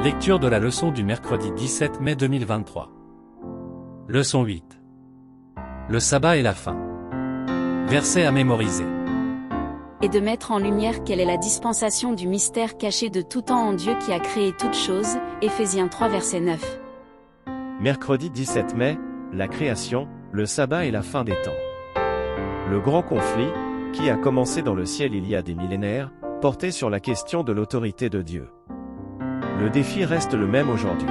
Lecture de la leçon du mercredi 17 mai 2023. Leçon 8. Le sabbat et la fin. Verset à mémoriser. Et de mettre en lumière quelle est la dispensation du mystère caché de tout temps en Dieu qui a créé toutes choses, Éphésiens 3 verset 9. Mercredi 17 mai, la création, le sabbat et la fin des temps. Le grand conflit, qui a commencé dans le ciel il y a des millénaires, portait sur la question de l'autorité de Dieu. Le défi reste le même aujourd'hui.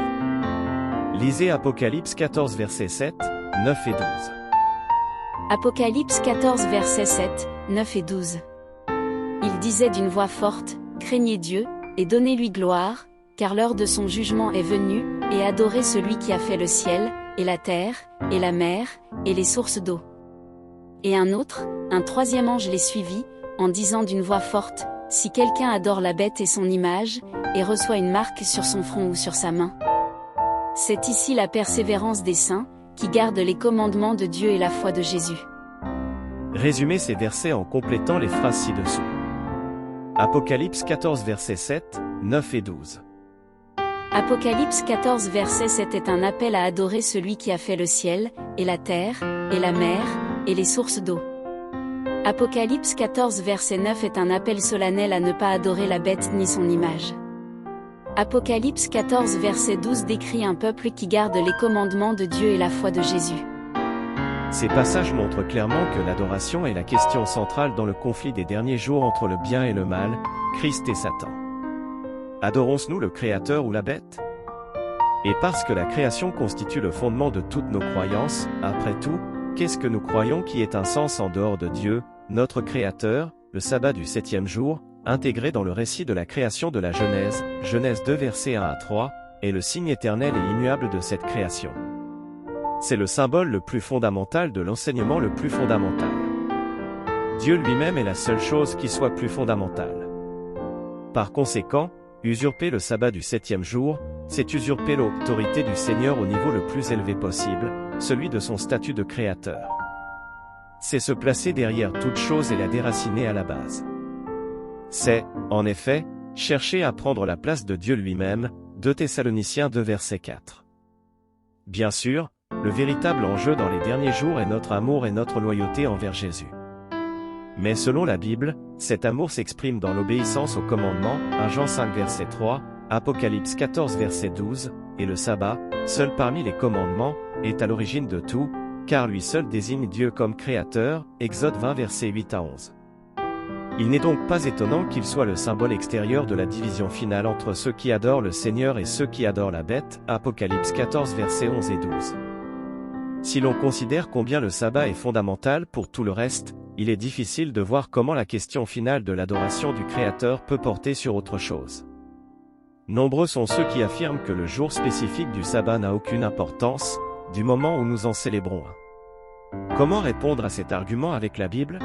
Lisez Apocalypse 14 versets 7, 9 et 12. Apocalypse 14 versets 7, 9 et 12. Il disait d'une voix forte, « Craignez Dieu, et donnez-lui gloire, car l'heure de son jugement est venue, et adorez celui qui a fait le ciel, et la terre, et la mer, et les sources d'eau. » Et un troisième ange les suivit, en disant d'une voix forte, « Si quelqu'un adore la bête et son image, et reçoit une marque sur son front ou sur sa main. » C'est ici la persévérance des saints, qui gardent les commandements de Dieu et la foi de Jésus. Résumez ces versets en complétant les phrases ci-dessous. Apocalypse 14 versets 7, 9 et 12. Apocalypse 14 verset 7 est un appel à adorer celui qui a fait le ciel, et la terre, et la mer, et les sources d'eau. Apocalypse 14 verset 9 est un appel solennel à ne pas adorer la bête ni son image. Apocalypse 14 verset 12 décrit un peuple qui garde les commandements de Dieu et la foi de Jésus. Ces passages montrent clairement que l'adoration est la question centrale dans le conflit des derniers jours entre le bien et le mal, Christ et Satan. Adorons-nous le Créateur ou la bête? Et parce que la création constitue le fondement de toutes nos croyances, après tout, qu'est-ce que nous croyons qui ait un sens en dehors de Dieu, notre Créateur, le sabbat du 7e jour, intégré dans le récit de la création de la Genèse, Genèse 2 versets 1 à 3, est le signe éternel et immuable de cette création. C'est le symbole le plus fondamental de l'enseignement le plus fondamental. Dieu lui-même est la seule chose qui soit plus fondamentale. Par conséquent, usurper le sabbat du 7e jour, c'est usurper l'autorité du Seigneur au niveau le plus élevé possible, celui de son statut de créateur. C'est se placer derrière toute chose et la déraciner à la base. C'est, en effet, chercher à prendre la place de Dieu lui-même, 2 Thessaloniciens 2 verset 4. Bien sûr, le véritable enjeu dans les derniers jours est notre amour et notre loyauté envers Jésus. Mais selon la Bible, cet amour s'exprime dans l'obéissance aux commandements, 1 Jean 5 verset 3, Apocalypse 14 verset 12, et le sabbat, seul parmi les commandements, est à l'origine de tout, car lui seul désigne Dieu comme créateur, Exode 20 verset 8 à 11. Il n'est donc pas étonnant qu'il soit le symbole extérieur de la division finale entre ceux qui adorent le Seigneur et ceux qui adorent la bête, Apocalypse 14 versets 11 et 12. Si l'on considère combien le sabbat est fondamental pour tout le reste, il est difficile de voir comment la question finale de l'adoration du Créateur peut porter sur autre chose. Nombreux sont ceux qui affirment que le jour spécifique du sabbat n'a aucune importance, du moment où nous en célébrons un. Comment répondre à cet argument avec la Bible ?